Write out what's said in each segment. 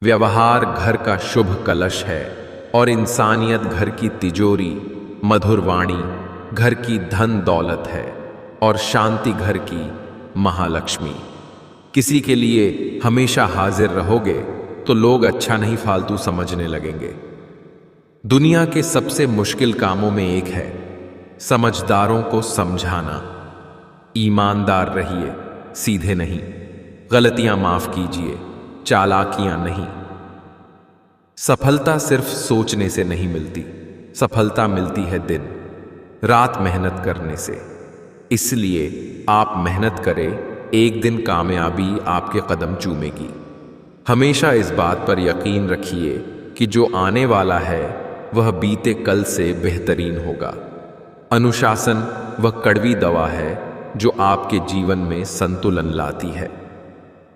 व्यवहार घर का शुभ कलश है और इंसानियत घर की तिजोरी, मधुर वाणी घर की धन दौलत है और शांति घर की महालक्ष्मी। किसी के लिए हमेशा हाजिर रहोगे तो लोग अच्छा नहीं फालतू समझने लगेंगे। दुनिया के सबसे मुश्किल कामों में एक है समझदारों को समझाना। ईमानदार रहिए, सीधे नहीं। गलतियां माफ कीजिए, चालाकियां नहीं। सफलता सिर्फ सोचने से नहीं मिलती, सफलता मिलती है दिन रात मेहनत करने से। इसलिए आप मेहनत करें, एक दिन कामयाबी आपके कदम चूमेगी। हमेशा इस बात पर यकीन रखिए कि जो आने वाला है वह बीते कल से बेहतरीन होगा। अनुशासन वह कड़वी दवा है जो आपके जीवन में संतुलन लाती है।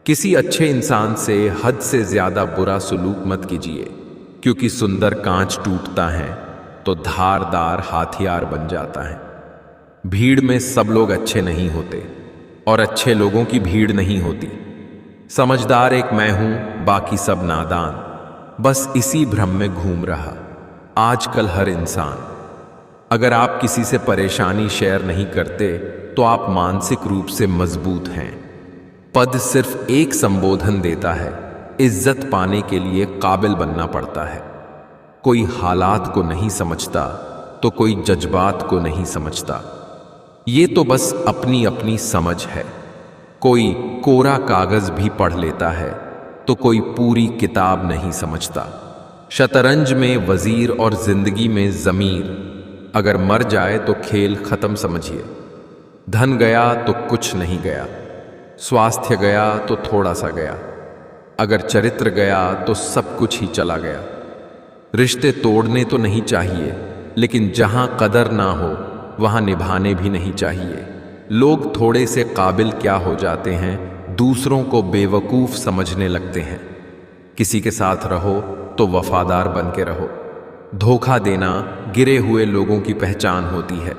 किसी अच्छे इंसान से हद से ज्यादा बुरा सलूक मत कीजिए, क्योंकि सुंदर कांच टूटता है तो धारदार हथियार बन जाता है। भीड़ में सब लोग अच्छे नहीं होते और अच्छे लोगों की भीड़ नहीं होती। समझदार एक मैं हूं, बाकी सब नादान, बस इसी भ्रम में घूम रहा आजकल हर इंसान। अगर आप किसी से परेशानी शेयर नहीं करते तो आप मानसिक रूप से मजबूत हैं। पद सिर्फ एक संबोधन देता है, इज्जत पाने के लिए काबिल बनना पड़ता है। कोई हालात को नहीं समझता तो कोई जज्बात को नहीं समझता। ये तो बस अपनी अपनी समझ है। कोई कोरा कागज भी पढ़ लेता है तो कोई पूरी किताब नहीं समझता। शतरंज में वजीर और जिंदगी में जमीर। अगर मर जाए तो खेल खत्म समझिए। धन गया तो कुछ नहीं गया, स्वास्थ्य गया तो थोड़ा सा गया, अगर चरित्र गया तो सब कुछ ही चला गया। रिश्ते तोड़ने तो नहीं चाहिए, लेकिन जहां कदर ना हो वहां निभाने भी नहीं चाहिए। लोग थोड़े से काबिल क्या हो जाते हैं, दूसरों को बेवकूफ समझने लगते हैं। किसी के साथ रहो तो वफादार बन के रहो। धोखा देना गिरे हुए लोगों की पहचान होती है।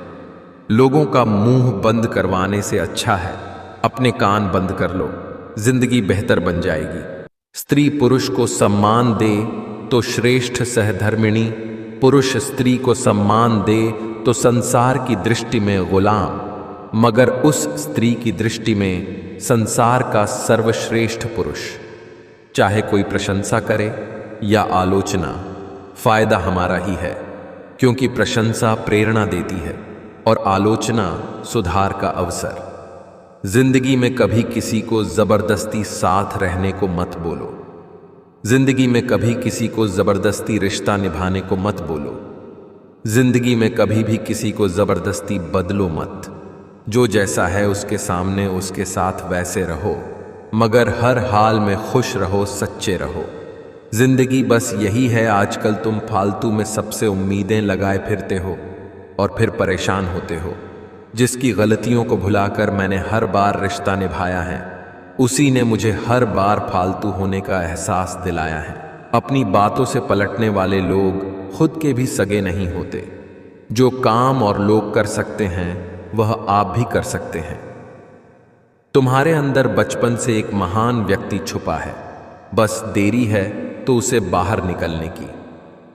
लोगों का मुंह बंद करवाने से अच्छा है अपने कान बंद कर लो, जिंदगी बेहतर बन जाएगी। स्त्री पुरुष को सम्मान दे तो श्रेष्ठ सहधर्मिणी, पुरुष स्त्री को सम्मान दे तो संसार की दृष्टि में गुलाम, मगर उस स्त्री की दृष्टि में संसार का सर्वश्रेष्ठ पुरुष। चाहे कोई प्रशंसा करे या आलोचना, फायदा हमारा ही है, क्योंकि प्रशंसा प्रेरणा देती है और आलोचना सुधार का अवसर। जिंदगी में कभी किसी को जबरदस्ती साथ रहने को मत बोलो। जिंदगी में कभी किसी को जबरदस्ती रिश्ता निभाने को मत बोलो। जिंदगी में कभी भी किसी को जबरदस्ती बदलो मत। जो जैसा है उसके सामने उसके साथ वैसे रहो, मगर हर हाल में खुश रहो, सच्चे रहो। जिंदगी बस यही है। आजकल तुम फालतू में सबसे उम्मीदें लगाए फिरते हो और फिर परेशान होते हो। जिसकी गलतियों को भुलाकर मैंने हर बार रिश्ता निभाया है, उसी ने मुझे हर बार फालतू होने का एहसास दिलाया है। अपनी बातों से पलटने वाले लोग खुद के भी सगे नहीं होते। जो काम और लोग कर सकते हैं वह आप भी कर सकते हैं। तुम्हारे अंदर बचपन से एक महान व्यक्ति छुपा है, बस देरी है तो उसे बाहर निकलने की।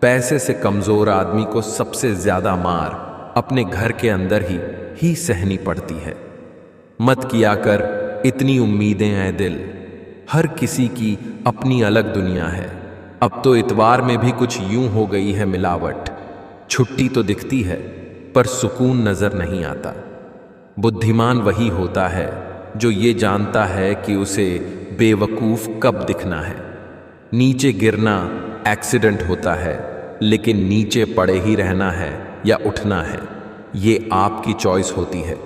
पैसे से कमजोर आदमी को सबसे ज्यादा मार अपने घर के अंदर ही सहनी पड़ती है। मत किया कर इतनी उम्मीदें ऐ दिल, हर किसी की अपनी अलग दुनिया है। अब तो इतवार में भी कुछ यूं हो गई है मिलावट। छुट्टी तो दिखती है पर सुकून नजर नहीं आता। बुद्धिमान वही होता है जो ये जानता है कि उसे बेवकूफ कब दिखना है। नीचे गिरना एक्सीडेंट होता है, लेकिन नीचे पड़े ही रहना है या उठना है, ये आपकी चॉइस होती है।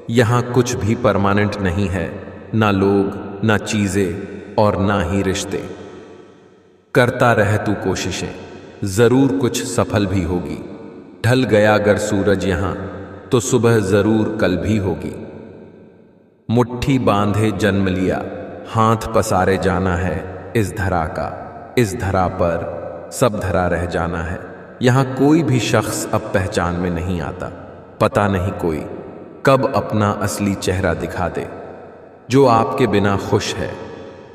यहाँ कुछ भी परमानेंट नहीं है, ना लोग, ना चीजें और ना ही रिश्ते। करता रह तू कोशिशें, जरूर कुछ सफल भी होगी। ढल गया अगर सूरज यहाँ तो सुबह जरूर कल भी होगी। मुट्ठी बांधे जन्म लिया, हाथ पसारे जाना है इस धरा का। इस धरा पर सब धरा रह जाना है। यहाँ कोई भी शख्स अब पहचान में नहीं आता। पता नहीं कोई कब अपना असली चेहरा दिखा दे। जो आपके बिना खुश है,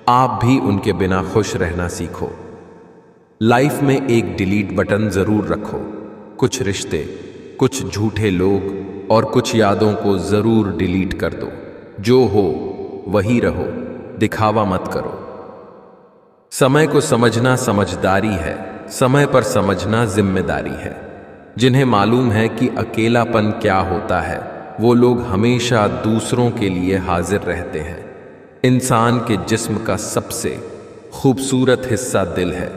आप भी उनके बिना खुश रहना सीखो। लाइफ में एक डिलीट बटन जरूर रखो। कुछ रिश्ते, कुछ झूठे लोग और कुछ यादों को जरूर डिलीट कर दो। जो हो वही रहो, दिखावा मत करो। समय को समझना समझदारी है, समय पर समझना जिम्मेदारी है। जिन्हें मालूम है कि अकेलापन क्या होता है, वो लोग हमेशा दूसरों के लिए हाजिर रहते हैं। इंसान के जिस्म का सबसे खूबसूरत हिस्सा दिल है,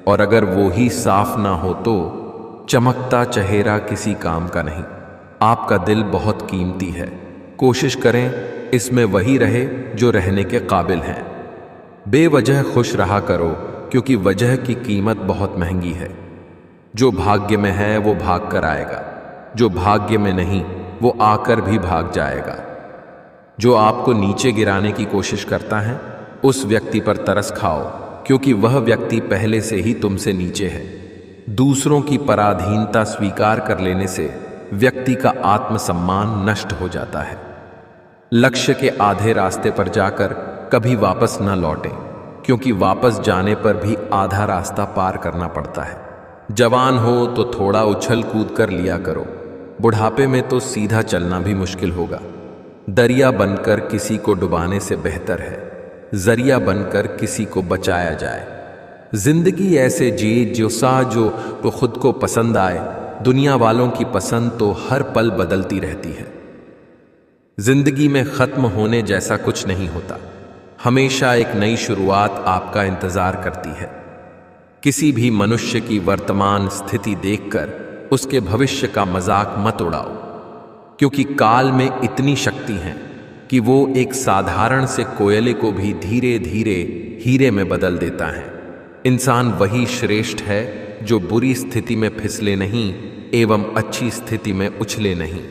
और अगर वो ही साफ ना हो तो चमकता चेहरा किसी काम का नहीं। आपका दिल बहुत कीमती है, कोशिश करें इसमें वही रहे जो रहने के काबिल हैं। बेवजह खुश रहा करो, क्योंकि वजह की कीमत बहुत महंगी है। जो भाग्य में है वो भाग कर आएगा, जो भाग्य में नहीं वो आकर भी भाग जाएगा। जो आपको नीचे गिराने की कोशिश करता है, उस व्यक्ति पर तरस खाओ, क्योंकि वह व्यक्ति पहले से ही तुमसे नीचे है। दूसरों की पराधीनता स्वीकार कर लेने से व्यक्ति का आत्मसम्मान नष्ट हो जाता है। लक्ष्य के आधे रास्ते पर जाकर कभी वापस न लौटें, क्योंकि वापस जाने पर भी आधा रास्ता पार करना पड़ता है। जवान हो तो थोड़ा उछल कूद कर लिया करो, बुढ़ापे में तो सीधा चलना भी मुश्किल होगा। दरिया बनकर किसी को डुबाने से बेहतर है जरिया बनकर किसी को बचाया जाए। जिंदगी ऐसे जिए जो तो खुद को पसंद आए। दुनिया वालों की पसंद तो हर पल बदलती रहती है। जिंदगी में खत्म होने जैसा कुछ नहीं होता, हमेशा एक नई शुरुआत आपका इंतजार करती है। किसी भी मनुष्य की वर्तमान स्थिति देखकर उसके भविष्य का मजाक मत उड़ाओ, क्योंकि काल में इतनी शक्ति है कि वो एक साधारण से कोयले को भी धीरे धीरे हीरे में बदल देता है। इंसान वही श्रेष्ठ है जो बुरी स्थिति में फिसले नहीं एवं अच्छी स्थिति में उछले नहीं।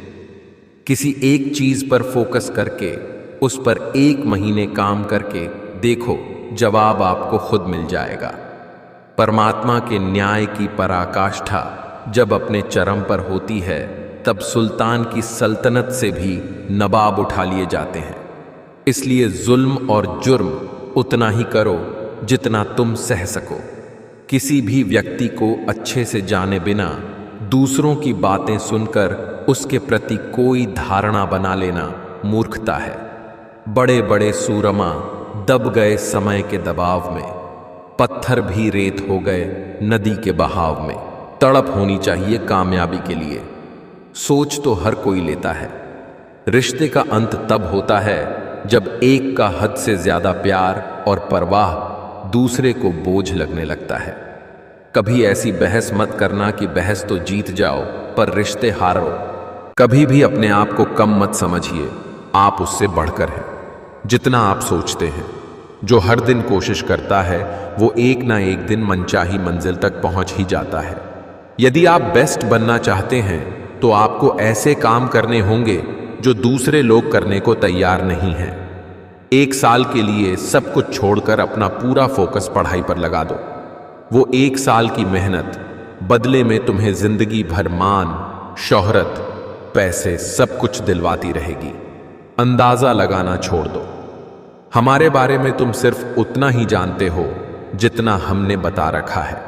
किसी एक चीज पर फोकस करके उस पर 1 महीने काम करके देखो, जवाब आपको खुद मिल जाएगा। परमात्मा के न्याय की पराकाष्ठा जब अपने चरम पर होती है, तब सुल्तान की सल्तनत से भी नवाब उठा लिए जाते हैं। इसलिए जुल्म और जुर्म उतना ही करो जितना तुम सह सको। किसी भी व्यक्ति को अच्छे से जाने बिना दूसरों की बातें सुनकर उसके प्रति कोई धारणा बना लेना मूर्खता है। बड़े बड़े सूरमा दब गए समय के दबाव में, पत्थर भी रेत हो गए नदी के बहाव में। तड़प होनी चाहिए कामयाबी के लिए। सोच तो हर कोई लेता है। रिश्ते का अंत तब होता है जब एक का हद से ज्यादा प्यार और परवाह दूसरे को बोझ लगने लगता है। कभी ऐसी बहस मत करना कि बहस तो जीत जाओ पर रिश्ते हारो। कभी भी अपने आप को कम मत समझिए, आप उससे बढ़कर हैं जितना आप सोचते हैं। जो हर दिन कोशिश करता है वो एक ना एक दिन मनचाही मंजिल तक पहुंच ही जाता है। यदि आप बेस्ट बनना चाहते हैं तो आपको ऐसे काम करने होंगे जो दूसरे लोग करने को तैयार नहीं हैं। 1 साल के लिए सब कुछ छोड़कर अपना पूरा फोकस पढ़ाई पर लगा दो। वो 1 साल की मेहनत बदले में तुम्हें जिंदगी भर मान, शोहरत, पैसे सब कुछ दिलवाती रहेगी। अंदाजा लगाना छोड़ दो। हमारे बारे में तुम सिर्फ उतना ही जानते हो जितना हमने बता रखा है।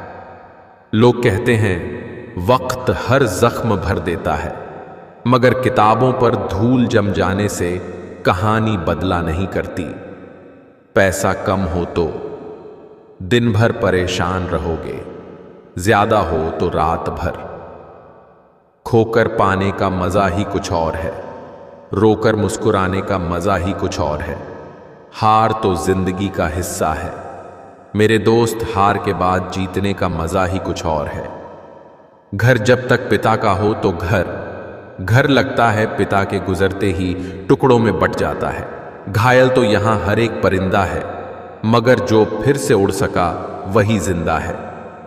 लोग कहते हैं वक्त हर जख्म भर देता है, मगर किताबों पर धूल जम जाने से कहानी बदला नहीं करती। पैसा कम हो तो दिन भर परेशान रहोगे, ज्यादा हो तो रात भर। खोकर पाने का मजा ही कुछ और है, रोकर मुस्कुराने का मजा ही कुछ और है। हार तो जिंदगी का हिस्सा है मेरे दोस्त, हार के बाद जीतने का मजा ही कुछ और है। घर जब तक पिता का हो तो घर लगता है पिता के गुजरते ही टुकड़ों में बट जाता है। घायल तो यहां हर एक परिंदा है, मगर जो फिर से उड़ सका वही जिंदा है।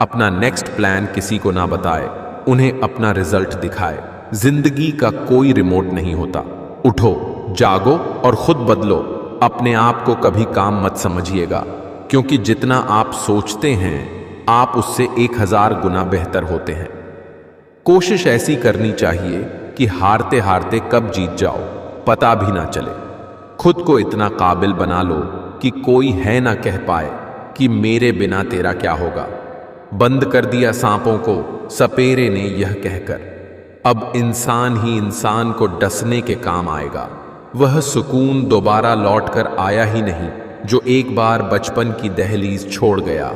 अपना नेक्स्ट प्लान किसी को ना बताए, उन्हें अपना रिजल्ट दिखाए। जिंदगी का कोई रिमोट नहीं होता। उठो, जागो और खुद बदलो। अपने आप को कभी काम मत समझिएगा, क्योंकि जितना आप सोचते हैं आप उससे 1000 गुना बेहतर होते हैं। कोशिश ऐसी करनी चाहिए कि हारते हारते कब जीत जाओ पता भी ना चले। खुद को इतना काबिल बना लो कि कोई है ना कह पाए कि मेरे बिना तेरा क्या होगा। बंद कर दिया सांपों को सपेरे ने यह कहकर, अब इंसान ही इंसान को डसने के काम आएगा। वह सुकून दोबारा लौटकर आया ही नहीं जो एक बार बचपन की दहलीज छोड़ गया।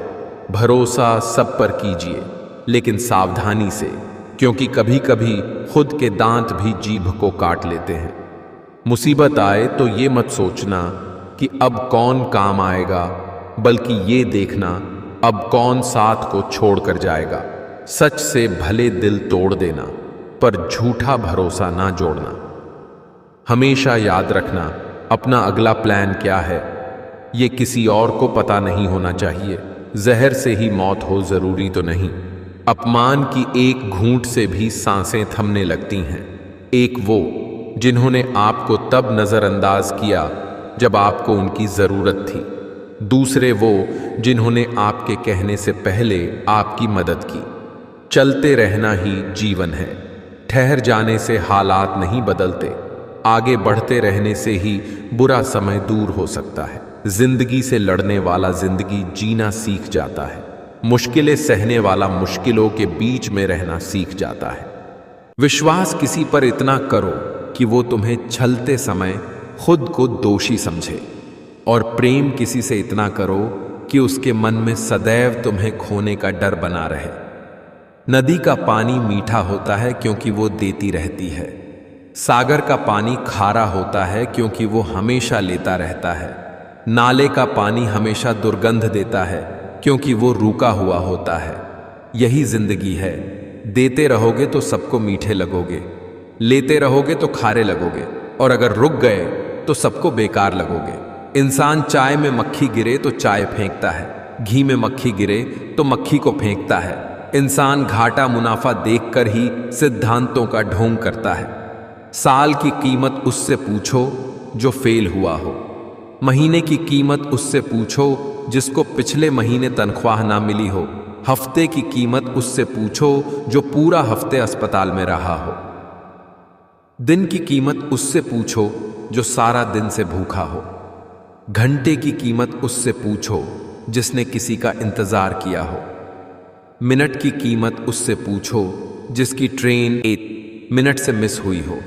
भरोसा सब पर कीजिए, लेकिन सावधानी से, क्योंकि कभी कभी खुद के दांत भी जीभ को काट लेते हैं। मुसीबत आए तो ये मत सोचना कि अब कौन काम आएगा, बल्कि ये देखना अब कौन साथ को छोड़ कर जाएगा। सच से भले दिल तोड़ देना, पर झूठा भरोसा ना जोड़ना। हमेशा याद रखना, अपना अगला प्लान क्या है ये किसी और को पता नहीं होना चाहिए। जहर से ही मौत हो जरूरी तो नहीं। अपमान की एक घूंट से भी सांसें थमने लगती हैं। एक वो जिन्होंने आपको तब नजरअंदाज किया जब आपको उनकी जरूरत थी। दूसरे वो जिन्होंने आपके कहने से पहले आपकी मदद की। चलते रहना ही जीवन है। ठहर जाने से हालात नहीं बदलते, आगे बढ़ते रहने से ही बुरा समय दूर हो सकता है। जिंदगी से लड़ने वाला जिंदगी जीना सीख जाता है। मुश्किलें सहने वाला मुश्किलों के बीच में रहना सीख जाता है। विश्वास किसी पर इतना करो कि वो तुम्हें छलते समय खुद को दोषी समझे, और प्रेम किसी से इतना करो कि उसके मन में सदैव तुम्हें खोने का डर बना रहे। नदी का पानी मीठा होता है क्योंकि वो देती रहती है। सागर का पानी खारा होता है क्योंकि वो हमेशा लेता रहता है। नाले का पानी हमेशा दुर्गंध देता है क्योंकि वो रुका हुआ होता है। यही जिंदगी है। देते रहोगे तो सबको मीठे लगोगे, लेते रहोगे तो खारे लगोगे, और अगर रुक गए तो सबको बेकार लगोगे। इंसान चाय में मक्खी गिरे तो चाय फेंकता है, घी में मक्खी गिरे तो मक्खी को फेंकता है। इंसान घाटा मुनाफा देखकर ही सिद्धांतों का ढोंग करता है। साल की कीमत उससे पूछो जो फेल हुआ हो। महीने की कीमत उससे पूछो जिसको पिछले महीने तनख्वाह ना मिली हो। हफ्ते की कीमत उससे पूछो जो पूरा हफ्ते अस्पताल में रहा हो। दिन की कीमत उससे पूछो जो सारा दिन से भूखा हो। घंटे की कीमत उससे पूछो जिसने किसी का इंतजार किया हो। मिनट की कीमत उससे पूछो जिसकी ट्रेन 1 मिनट से मिस हुई हो।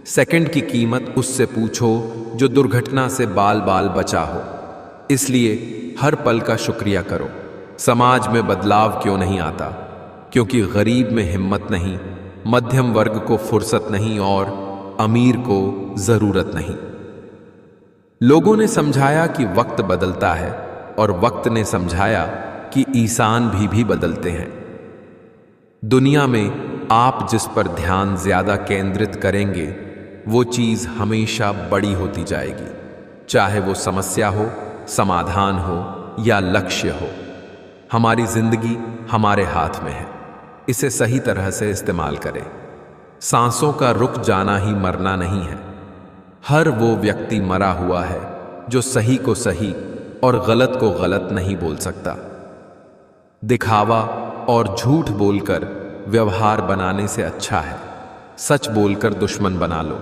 सेकंड की कीमत उससे पूछो जो दुर्घटना से बाल बाल बचा हो। इसलिए हर पल का शुक्रिया करो। समाज में बदलाव क्यों नहीं आता? क्योंकि गरीब में हिम्मत नहीं, मध्यम वर्ग को फुर्सत नहीं, और अमीर को जरूरत नहीं। लोगों ने समझाया कि वक्त बदलता है, और वक्त ने समझाया कि इंसान भी बदलते हैं। दुनिया में आप जिस पर ध्यान ज्यादा केंद्रित करेंगे वो चीज हमेशा बड़ी होती जाएगी, चाहे वो समस्या हो, समाधान हो या लक्ष्य हो। हमारी जिंदगी हमारे हाथ में है, इसे सही तरह से इस्तेमाल करें। सांसों का रुक जाना ही मरना नहीं है। हर वो व्यक्ति मरा हुआ है जो सही को सही और गलत को गलत नहीं बोल सकता। दिखावा और झूठ बोलकर व्यवहार बनाने से अच्छा है सच बोलकर दुश्मन बना लो।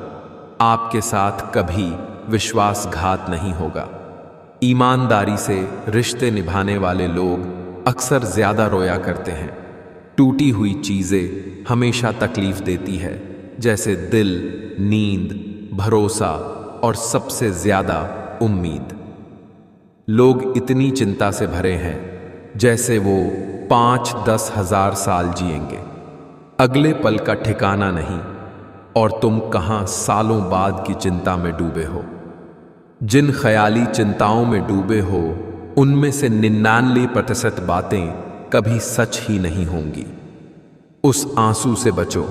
आपके साथ कभी विश्वासघात नहीं होगा। ईमानदारी से रिश्ते निभाने वाले लोग अक्सर ज्यादा रोया करते हैं। टूटी हुई चीजें हमेशा तकलीफ देती है, जैसे दिल, नींद, भरोसा और सबसे ज्यादा उम्मीद। लोग इतनी चिंता से भरे हैं जैसे वो 5-10 हजार साल जिएंगे। अगले पल का ठिकाना नहीं, और तुम कहां सालों बाद की चिंता में डूबे हो। जिन ख्याली चिंताओं में डूबे हो उनमें से 99% बातें कभी सच ही नहीं होंगी। उस आंसू से बचो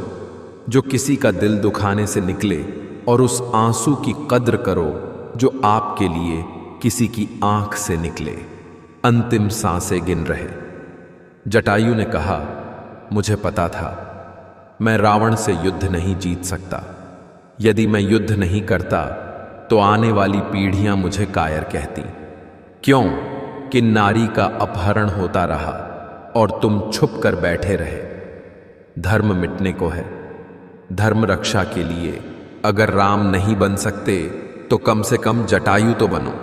जो किसी का दिल दुखाने से निकले, और उस आंसू की कद्र करो जो आपके लिए किसी की आंख से निकले। अंतिम सांसें गिन रहे। जटायु ने कहा, मुझे पता था मैं रावण से युद्ध नहीं जीत सकता। यदि मैं युद्ध नहीं करता तो आने वाली पीढ़ियां मुझे कायर कहती। क्यों कि नारी का अपहरण होता रहा और तुम छुप कर बैठे रहे। धर्म मिटने को है। धर्म रक्षा के लिए अगर राम नहीं बन सकते तो कम से कम जटायु तो बनो।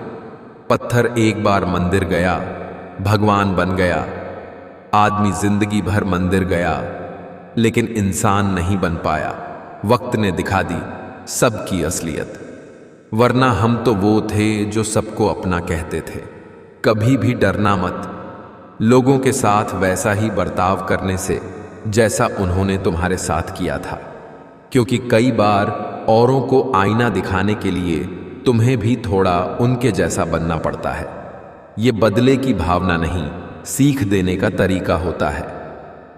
पत्थर एक बार मंदिर गया, भगवान बन गया। आदमी जिंदगी भर मंदिर गया लेकिन इंसान नहीं बन पाया। वक्त ने दिखा दी सबकी असलियत। वरना हम तो वो थे जो सबको अपना कहते थे। कभी भी डरना मत, लोगों के साथ वैसा ही बर्ताव करने से जैसा उन्होंने तुम्हारे साथ किया था, क्योंकि कई बार औरों को आईना दिखाने के लिए तुम्हें भी थोड़ा उनके जैसा बनना पड़ता है। ये बदले की भावना नहीं, सीख देने का तरीका होता है।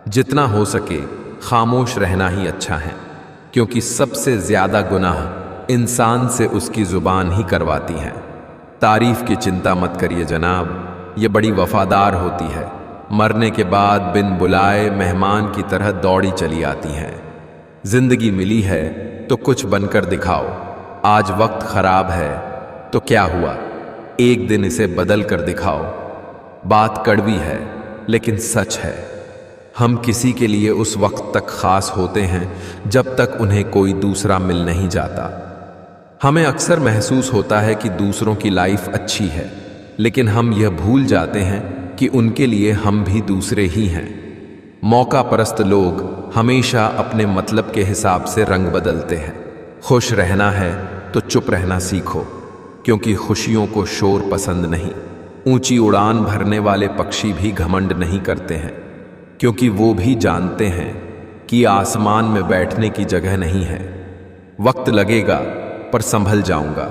जितना हो सके खामोश रहना ही अच्छा है, क्योंकि सबसे ज्यादा गुनाह इंसान से उसकी जुबान ही करवाती है। तारीफ की चिंता मत करिए जनाब, ये बड़ी वफादार होती है। मरने के बाद बिन बुलाए मेहमान की तरह दौड़ी चली आती हैं। जिंदगी मिली है तो कुछ बनकर दिखाओ। आज वक्त खराब है तो क्या हुआ, एक दिन इसे बदल कर दिखाओ। बात कड़वी है लेकिन सच है। हम किसी के लिए उस वक्त तक खास होते हैं जब तक उन्हें कोई दूसरा मिल नहीं जाता। हमें अक्सर महसूस होता है कि दूसरों की लाइफ अच्छी है, लेकिन हम यह भूल जाते हैं कि उनके लिए हम भी दूसरे ही हैं। मौका परस्त लोग हमेशा अपने मतलब के हिसाब से रंग बदलते हैं। खुश रहना है तो चुप रहना सीखो, क्योंकि खुशियों को शोर पसंद नहीं। ऊंची उड़ान भरने वाले पक्षी भी घमंड नहीं करते हैं, क्योंकि वो भी जानते हैं कि आसमान में बैठने की जगह नहीं है। वक्त लगेगा पर संभल जाऊंगा।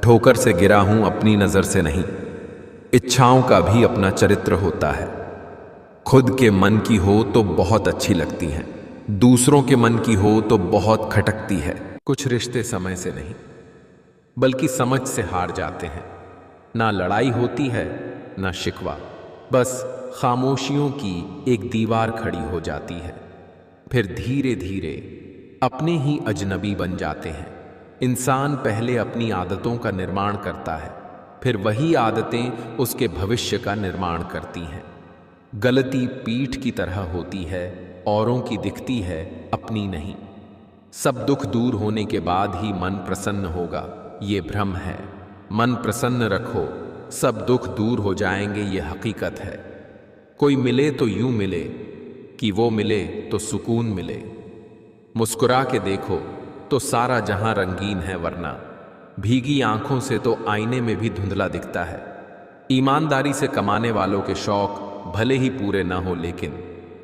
ठोकर से गिरा हूं अपनी नजर से नहीं। इच्छाओं का भी अपना चरित्र होता है। खुद के मन की हो तो बहुत अच्छी लगती हैं, दूसरों के मन की हो तो बहुत खटकती है। कुछ रिश्ते समय से नहीं बल्कि समझ से हार जाते हैं। ना लड़ाई होती है ना शिकवा, बस खामोशियों की एक दीवार खड़ी हो जाती है। फिर धीरे धीरे अपने ही अजनबी बन जाते हैं। इंसान पहले अपनी आदतों का निर्माण करता है, फिर वही आदतें उसके भविष्य का निर्माण करती हैं। गलती पीठ की तरह होती है, औरों की दिखती है, अपनी नहीं। सब दुख दूर होने के बाद ही मन प्रसन्न होगा, ये भ्रम है। मन प्रसन्न रखो, सब दुख दूर हो जाएंगे, ये हकीकत है। कोई मिले तो यूं मिले कि वो मिले तो सुकून मिले। मुस्कुरा के देखो तो सारा जहां रंगीन है, वरना भीगी आंखों से तो आईने में भी धुंधला दिखता है। ईमानदारी से कमाने वालों के शौक भले ही पूरे ना हो, लेकिन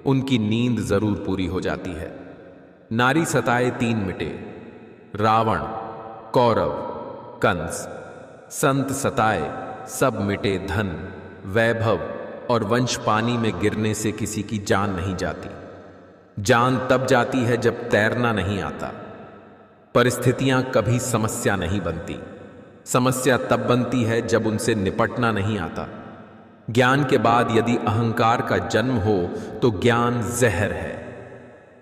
उनकी नींद जरूर पूरी हो जाती है। नारी सताए तीन मिटे, रावण, कौरव, कंस। संत सताए सब मिटे, धन, वैभव और वंश पानी में गिरने से किसी की जान नहीं जाती। जान तब जाती है जब तैरना नहीं आता। परिस्थितियां कभी समस्या नहीं बनती, समस्या तब बनती है जब उनसे निपटना नहीं आता। ज्ञान के बाद यदि अहंकार का जन्म हो तो ज्ञान जहर है,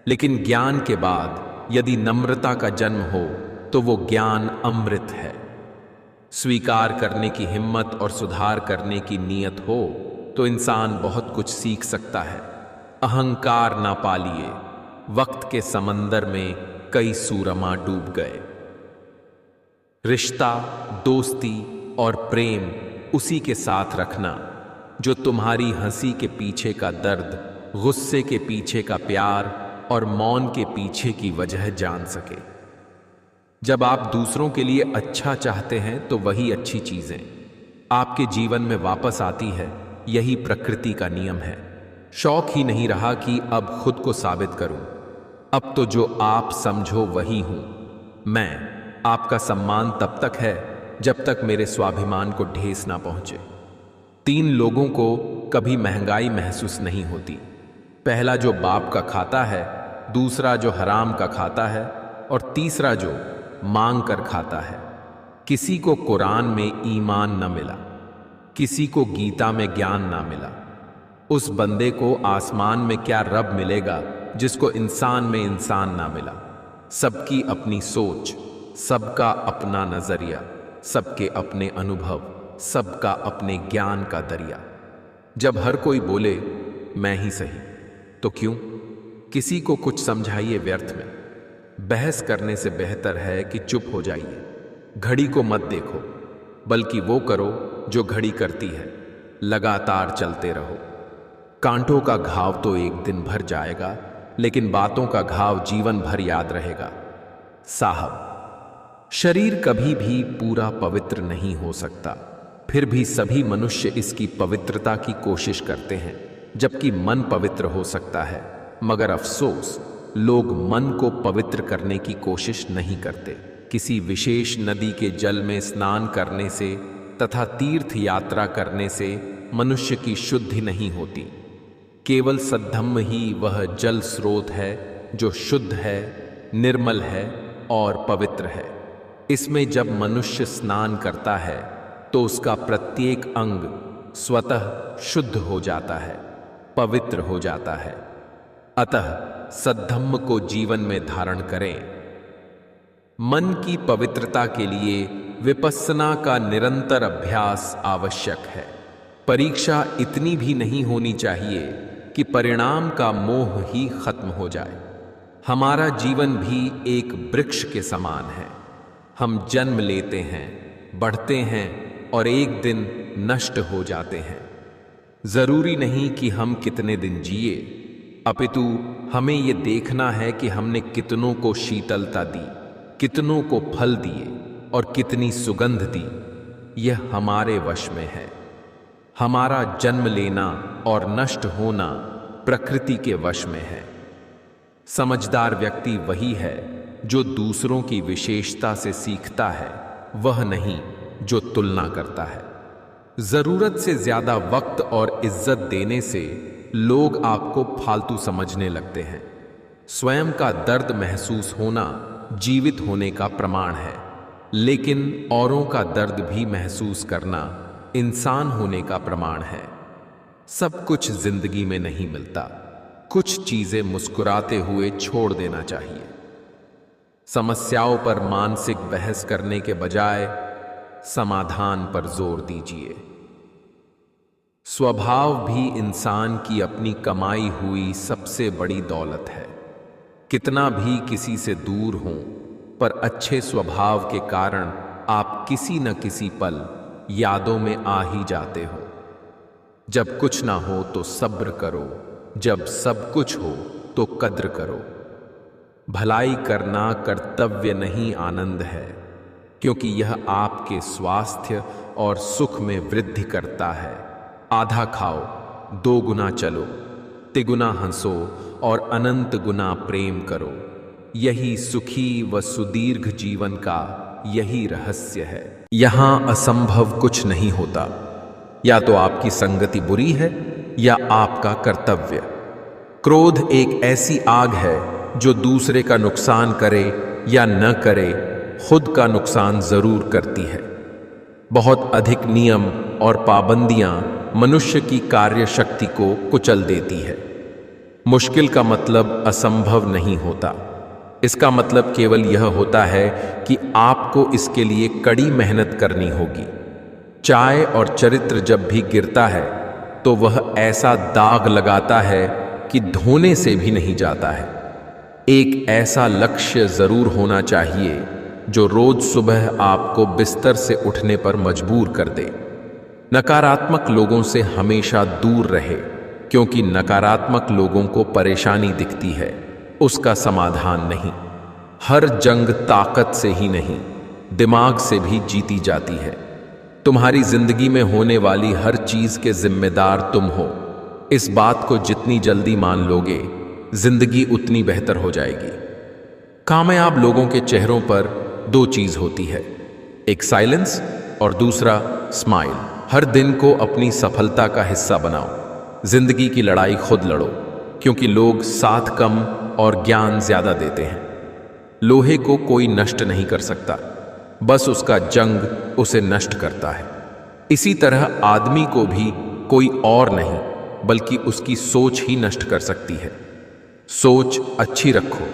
लेकिन ज्ञान के बाद यदि नम्रता का जन्म हो तो वो ज्ञान अमृत है। स्वीकार करने की हिम्मत और सुधार करने की नीयत हो तो इंसान बहुत कुछ सीख सकता है। अहंकार ना पालिए, वक्त के समंदर में कई सूरमा डूब गए। रिश्ता, दोस्ती और प्रेम उसी के साथ रखना जो तुम्हारी हंसी के पीछे का दर्द, गुस्से के पीछे का प्यार और मौन के पीछे की वजह जान सके। जब आप दूसरों के लिए अच्छा चाहते हैं तो वही अच्छी चीजें आपके जीवन में वापस आती है। यही प्रकृति का नियम है। शौक ही नहीं रहा कि अब खुद को साबित करूं। अब तो जो आप समझो वही हूं मैं। आपका सम्मान तब तक है जब तक मेरे स्वाभिमान को ठेस ना पहुंचे। तीन लोगों को कभी महंगाई महसूस नहीं होती। पहला जो बाप का खाता है, दूसरा जो हराम का खाता है और तीसरा जो मांग कर खाता है। किसी को कुरान में ईमान न मिला, किसी को गीता में ज्ञान ना मिला। उस बंदे को आसमान में क्या रब मिलेगा जिसको इंसान में इंसान ना मिला। सबकी अपनी सोच, सबका अपना नजरिया, सबके अपने अनुभव, सबका अपने ज्ञान का दरिया। जब हर कोई बोले मैं ही सही, तो क्यों किसी को कुछ समझाइए व्यर्थ में। बहस करने से बेहतर है कि चुप हो जाइए। घड़ी को मत देखो, बल्कि वो करो जो घड़ी करती है। लगातार चलते रहो। कांटों का घाव तो एक दिन भर जाएगा, लेकिन बातों का घाव जीवन भर याद रहेगा। साहब, शरीर कभी भी पूरा पवित्र नहीं हो सकता, फिर भी सभी मनुष्य इसकी पवित्रता की कोशिश करते हैं, जबकि मन पवित्र हो सकता है। मगर अफसोस, लोग मन को पवित्र करने की कोशिश नहीं करते। किसी विशेष नदी के जल में स्नान करने से तथा तीर्थ यात्रा करने से मनुष्य की शुद्धि नहीं होती। केवल सद्धम्म ही वह जल स्रोत है जो शुद्ध है, निर्मल है और पवित्र है। इसमें जब मनुष्य स्नान करता है तो उसका प्रत्येक अंग स्वतः शुद्ध हो जाता है, पवित्र हो जाता है। अतः सद्धम्म को जीवन में धारण करें। मन की पवित्रता के लिए विपस्सना का निरंतर अभ्यास आवश्यक है। परीक्षा इतनी भी नहीं होनी चाहिए कि परिणाम का मोह ही खत्म हो जाए। हमारा जीवन भी एक वृक्ष के समान है। हम जन्म लेते हैं, बढ़ते हैं और एक दिन नष्ट हो जाते हैं। जरूरी नहीं कि हम कितने दिन जिए, अपितु हमें यह देखना है कि हमने कितनों को शीतलता दी, कितनों को फल दिए और कितनी सुगंध दी। यह हमारे वश में है। हमारा जन्म लेना और नष्ट होना प्रकृति के वश में है। समझदार व्यक्ति वही है जो दूसरों की विशेषता से सीखता है, वह नहीं जो तुलना करता है। जरूरत से ज्यादा वक्त और इज्जत देने से लोग आपको फालतू समझने लगते हैं। स्वयं का दर्द महसूस होना जीवित होने का प्रमाण है, लेकिन औरों का दर्द भी महसूस करना इंसान होने का प्रमाण है। सब कुछ जिंदगी में नहीं मिलता। कुछ चीजें मुस्कुराते हुए छोड़ देना चाहिए। समस्याओं पर मानसिक बहस करने के बजाय समाधान पर जोर दीजिए। स्वभाव भी इंसान की अपनी कमाई हुई सबसे बड़ी दौलत है। कितना भी किसी से दूर हों, पर अच्छे स्वभाव के कारण आप किसी न किसी पल यादों में आ ही जाते हो। जब कुछ ना हो तो सब्र करो, जब सब कुछ हो तो कद्र करो। भलाई करना कर्तव्य नहीं, आनंद है, क्योंकि यह आपके स्वास्थ्य और सुख में वृद्धि करता है। आधा खाओ, 2 गुना चलो, तिगुना हंसो और अनंत गुना प्रेम करो। यही सुखी व सुदीर्घ जीवन का यही रहस्य है। यहां असंभव कुछ नहीं होता। या तो आपकी संगति बुरी है या आपका कर्तव्य। क्रोध एक ऐसी आग है जो दूसरे का नुकसान करे या न करे, खुद का नुकसान जरूर करती है। बहुत अधिक नियम और पाबंदियां मनुष्य की कार्य शक्ति को कुचल देती है। मुश्किल का मतलब असंभव नहीं होता। इसका मतलब केवल यह होता है कि आपको इसके लिए कड़ी मेहनत करनी होगी। चाय और चरित्र जब भी गिरता है तो वह ऐसा दाग लगाता है कि धोने से भी नहीं जाता है। एक ऐसा लक्ष्य जरूर होना चाहिए जो रोज सुबह आपको बिस्तर से उठने पर मजबूर कर दे। नकारात्मक लोगों से हमेशा दूर रहे, क्योंकि नकारात्मक लोगों को परेशानी दिखती है, उसका समाधान नहीं। हर जंग ताकत से ही नहीं, दिमाग से भी जीती जाती है। तुम्हारी जिंदगी में होने वाली हर चीज के जिम्मेदार तुम हो। इस बात को जितनी जल्दी मान लोगे, जिंदगी उतनी बेहतर हो जाएगी। कामयाब लोगों के चेहरों पर 2 चीज होती है, एक साइलेंस और दूसरा स्माइल। हर दिन को अपनी सफलता का हिस्सा बनाओ। जिंदगी की लड़ाई खुद लड़ो, क्योंकि लोग साथ कम और ज्ञान ज्यादा देते हैं। लोहे को कोई नष्ट नहीं कर सकता, बस उसका जंग उसे नष्ट करता है। इसी तरह आदमी को भी कोई और नहीं बल्कि उसकी सोच ही नष्ट कर सकती है। सोच अच्छी रखो,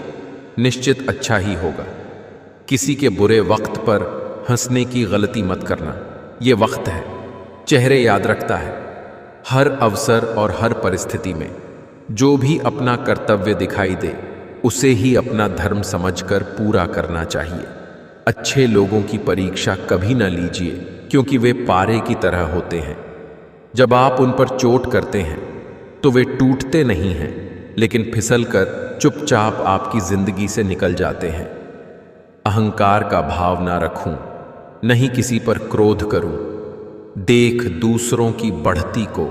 निश्चित अच्छा ही होगा। किसी के बुरे वक्त पर हंसने की गलती मत करना। ये वक्त है, चेहरे याद रखता है। हर अवसर और हर परिस्थिति में जो भी अपना कर्तव्य दिखाई दे, उसे ही अपना धर्म समझकर पूरा करना चाहिए। अच्छे लोगों की परीक्षा कभी न लीजिए, क्योंकि वे पारे की तरह होते हैं। जब आप उन पर चोट करते हैं तो वे टूटते नहीं हैं, लेकिन फिसलकर चुपचाप आपकी जिंदगी से निकल जाते हैं। अहंकार का भाव ना रखूं, नहीं किसी पर क्रोध करूं, देख दूसरों की बढ़ती को,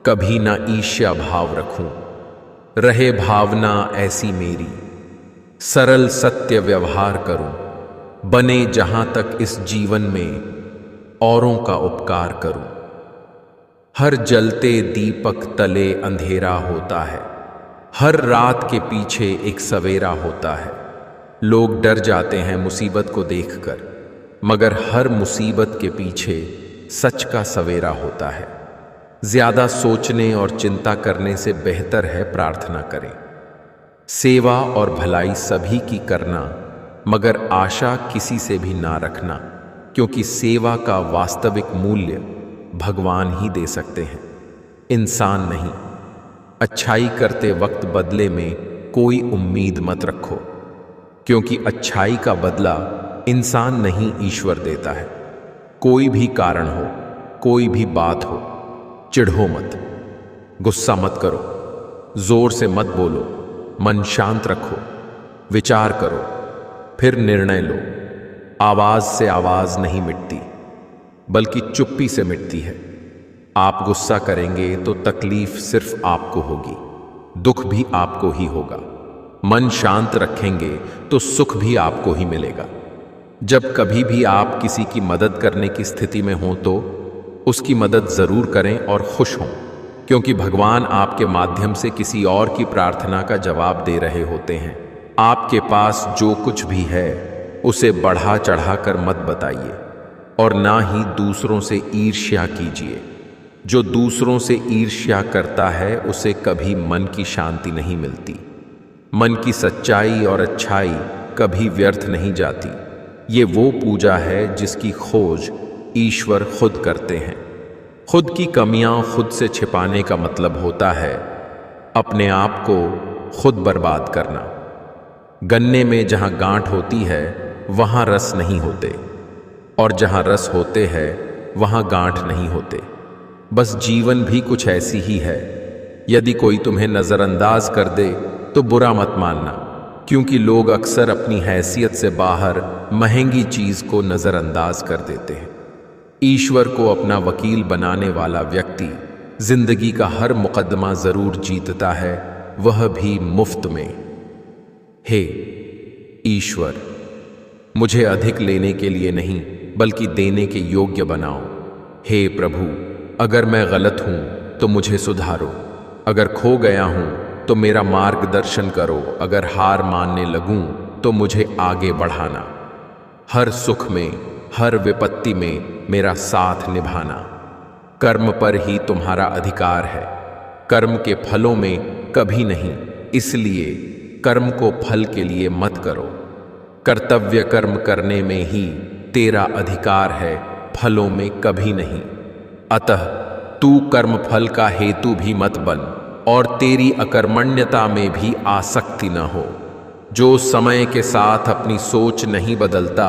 कभी ना ईर्ष्या भाव रखूं। रहे भावना ऐसी मेरी, सरल सत्य व्यवहार करूं, बने जहां तक इस जीवन में औरों का उपकार करूं। हर जलते दीपक तले अंधेरा होता है, हर रात के पीछे एक सवेरा होता है। लोग डर जाते हैं मुसीबत को देखकर, मगर हर मुसीबत के पीछे सच का सवेरा होता है। ज्यादा सोचने और चिंता करने से बेहतर है प्रार्थना करें। सेवा और भलाई सभी की करना, मगर आशा किसी से भी ना रखना, क्योंकि सेवा का वास्तविक मूल्य भगवान ही दे सकते हैं, इंसान नहीं। अच्छाई करते वक्त बदले में कोई उम्मीद मत रखो, क्योंकि अच्छाई का बदला इंसान नहीं ईश्वर देता है। कोई भी कारण हो, कोई भी बात हो, चिढ़ो मत, गुस्सा मत करो, जोर से मत बोलो, मन शांत रखो, विचार करो, फिर निर्णय लो। आवाज से आवाज नहीं मिटती, बल्कि चुप्पी से मिटती है। आप गुस्सा करेंगे तो तकलीफ सिर्फ आपको होगी, दुख भी आपको ही होगा। मन शांत रखेंगे तो सुख भी आपको ही मिलेगा। जब कभी भी आप किसी की मदद करने की स्थिति में हों तो उसकी मदद जरूर करें और खुश हों, क्योंकि भगवान आपके माध्यम से किसी और की प्रार्थना का जवाब दे रहे होते हैं। आपके पास जो कुछ भी है उसे बढ़ा चढ़ाकर मत बताइए, और ना ही दूसरों से ईर्ष्या कीजिए। जो दूसरों से ईर्ष्या करता है उसे कभी मन की शांति नहीं मिलती। मन की सच्चाई और अच्छाई कभी व्यर्थ नहीं जाती। ये वो पूजा है जिसकी खोज ईश्वर खुद करते हैं। खुद की कमियां खुद से छिपाने का मतलब होता है अपने आप को खुद बर्बाद करना। गन्ने में जहां गांठ होती है वहां रस नहीं होते, और जहां रस होते हैं वहां गांठ नहीं होते। बस जीवन भी कुछ ऐसी ही है। यदि कोई तुम्हें नजरअंदाज कर दे तो बुरा मत मानना, क्योंकि लोग अक्सर अपनी हैसियत से बाहर महंगी चीज को नजरअंदाज कर देते हैं। ईश्वर को अपना वकील बनाने वाला व्यक्ति जिंदगी का हर मुकदमा जरूर जीतता है, वह भी मुफ्त में। हे ईश्वर, मुझे अधिक लेने के लिए नहीं बल्कि देने के योग्य बनाओ। हे प्रभु, अगर मैं गलत हूं तो मुझे सुधारो, अगर खो गया हूं तो मेरा मार्गदर्शन करो, अगर हार मानने लगूं तो मुझे आगे बढ़ाना। हर सुख में, हर विपत्ति में मेरा साथ निभाना। कर्म पर ही तुम्हारा अधिकार है, कर्म के फलों में कभी नहीं, इसलिए कर्म को फल के लिए मत करो। कर्तव्य कर्म करने में ही तेरा अधिकार है, फलों में कभी नहीं। अतः तू कर्म फल का हेतु भी मत बन, और तेरी अकर्मण्यता में भी आसक्ति न हो। जो समय के साथ अपनी सोच नहीं बदलता,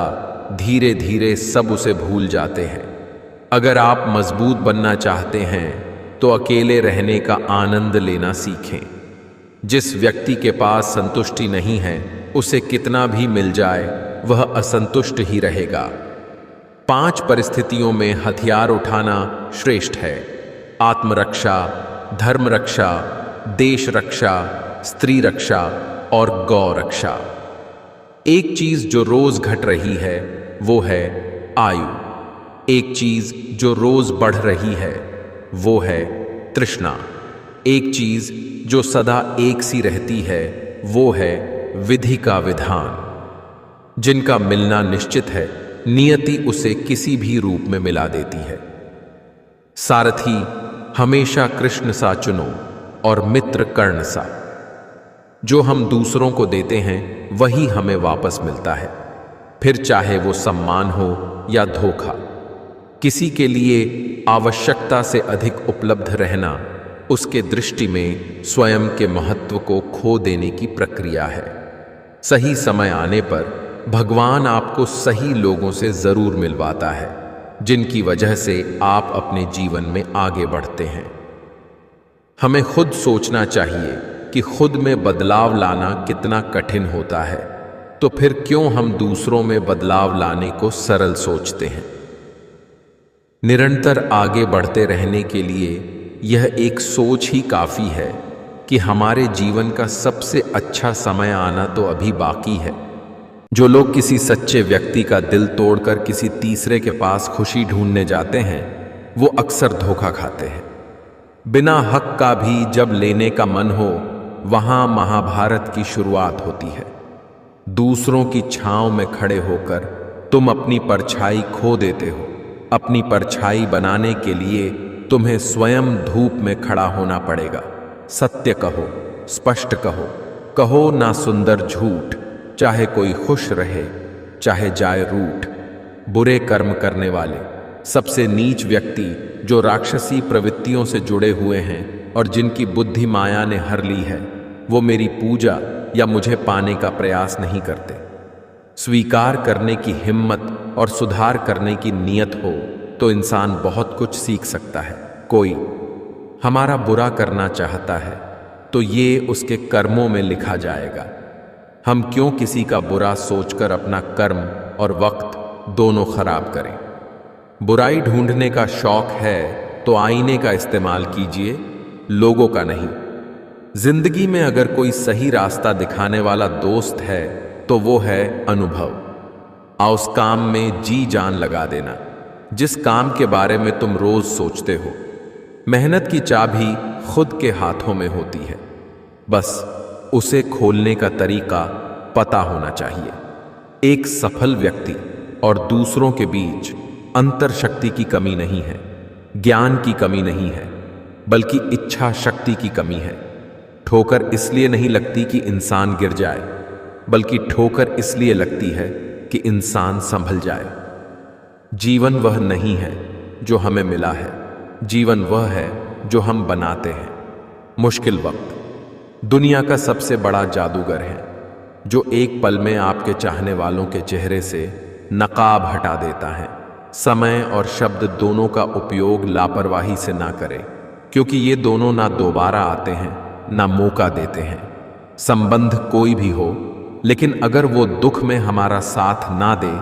धीरे धीरे सब उसे भूल जाते हैं। अगर आप मजबूत बनना चाहते हैं तो अकेले रहने का आनंद लेना सीखें। जिस व्यक्ति के पास संतुष्टि नहीं है, उसे कितना भी मिल जाए वह असंतुष्ट ही रहेगा। 5 परिस्थितियों में हथियार उठाना श्रेष्ठ है: आत्मरक्षा, धर्म रक्षा, देश रक्षा, स्त्री रक्षा और गौ रक्षा। एक चीज जो रोज घट रही है वो है आयु। एक चीज जो रोज बढ़ रही है वो है तृष्णा। एक चीज जो सदा एक सी रहती है वो है विधि का विधान। जिनका मिलना निश्चित है, नियति उसे किसी भी रूप में मिला देती है। सारथी हमेशा कृष्ण सा चुनो और मित्र कर्ण सा। जो हम दूसरों को देते हैं वही हमें वापस मिलता है, फिर चाहे वो सम्मान हो या धोखा। किसी के लिए आवश्यकता से अधिक उपलब्ध रहना उसके दृष्टि में स्वयं के महत्व को खो देने की प्रक्रिया है। सही समय आने पर भगवान आपको सही लोगों से जरूर मिलवाता है, जिनकी वजह से आप अपने जीवन में आगे बढ़ते हैं। हमें खुद सोचना चाहिए कि खुद में बदलाव लाना कितना कठिन होता है, तो फिर क्यों हम दूसरों में बदलाव लाने को सरल सोचते हैं। निरंतर आगे बढ़ते रहने के लिए यह एक सोच ही काफ़ी है कि हमारे जीवन का सबसे अच्छा समय आना तो अभी बाकी है। जो लोग किसी सच्चे व्यक्ति का दिल तोड़कर किसी तीसरे के पास खुशी ढूंढने जाते हैं, वो अक्सर धोखा खाते हैं। बिना हक का भी जब लेने का मन हो, वहां महाभारत की शुरुआत होती है। दूसरों की छांव में खड़े होकर तुम अपनी परछाई खो देते हो। अपनी परछाई बनाने के लिए तुम्हें स्वयं धूप में खड़ा होना पड़ेगा। सत्य कहो, स्पष्ट कहो, कहो ना सुंदर झूठ, चाहे कोई खुश रहे चाहे जाए रूठ। बुरे कर्म करने वाले, सबसे नीच व्यक्ति जो राक्षसी प्रवृत्तियों से जुड़े हुए हैं और जिनकी बुद्धि माया ने हर ली है, वो मेरी पूजा या मुझे पाने का प्रयास नहीं करते। स्वीकार करने की हिम्मत और सुधार करने की नीयत हो तो इंसान बहुत कुछ सीख सकता है। कोई हमारा बुरा करना चाहता है तो ये उसके कर्मों में लिखा जाएगा। हम क्यों किसी का बुरा सोचकर अपना कर्म और वक्त दोनों खराब करें। बुराई ढूंढने का शौक है तो आईने का इस्तेमाल कीजिए, लोगों का नहीं। जिंदगी में अगर कोई सही रास्ता दिखाने वाला दोस्त है तो वो है अनुभव। आओ उस काम में जी जान लगा देना जिस काम के बारे में तुम रोज सोचते हो। मेहनत की चाबी खुद के हाथों में होती है, बस उसे खोलने का तरीका पता होना चाहिए। एक सफल व्यक्ति और दूसरों के बीच अंतर शक्ति की कमी नहीं है, ज्ञान की कमी नहीं है, बल्कि इच्छा शक्ति की कमी है। ठोकर इसलिए नहीं लगती कि इंसान गिर जाए, बल्कि ठोकर इसलिए लगती है कि इंसान संभल जाए। जीवन वह नहीं है जो हमें मिला है, जीवन वह है जो हम बनाते हैं। मुश्किल वक्त दुनिया का सबसे बड़ा जादूगर है, जो एक पल में आपके चाहने वालों के चेहरे से नकाब हटा देता है। समय और शब्द दोनों का उपयोग लापरवाही से ना करें, क्योंकि ये दोनों ना दोबारा आते हैं ना मौका देते हैं। संबंध कोई भी हो, लेकिन अगर वो दुख में हमारा साथ ना दे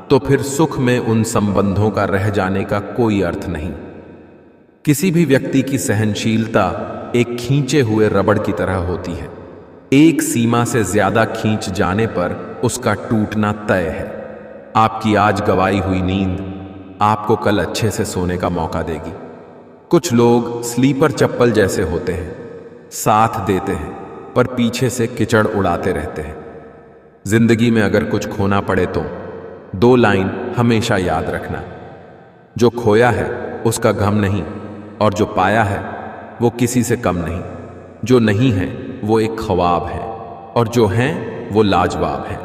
तो फिर सुख में उन संबंधों का रह जाने का कोई अर्थ नहीं। किसी भी व्यक्ति की सहनशीलता एक खींचे हुए रबड़ की तरह होती है। एक सीमा से ज्यादा खींच जाने पर उसका टूटना तय है। आपकी आज गवाई हुई नींद आपको कल अच्छे से सोने का मौका देगी। कुछ लोग स्लीपर चप्पल जैसे होते हैं, साथ देते हैं पर पीछे से कीचड़ उड़ाते रहते हैं। जिंदगी में अगर कुछ खोना पड़े तो 2 लाइन हमेशा याद रखना, जो खोया है उसका गम नहीं, और जो पाया है वो किसी से कम नहीं। जो नहीं है वो एक ख्वाब है, और जो हैं वो लाजवाब है।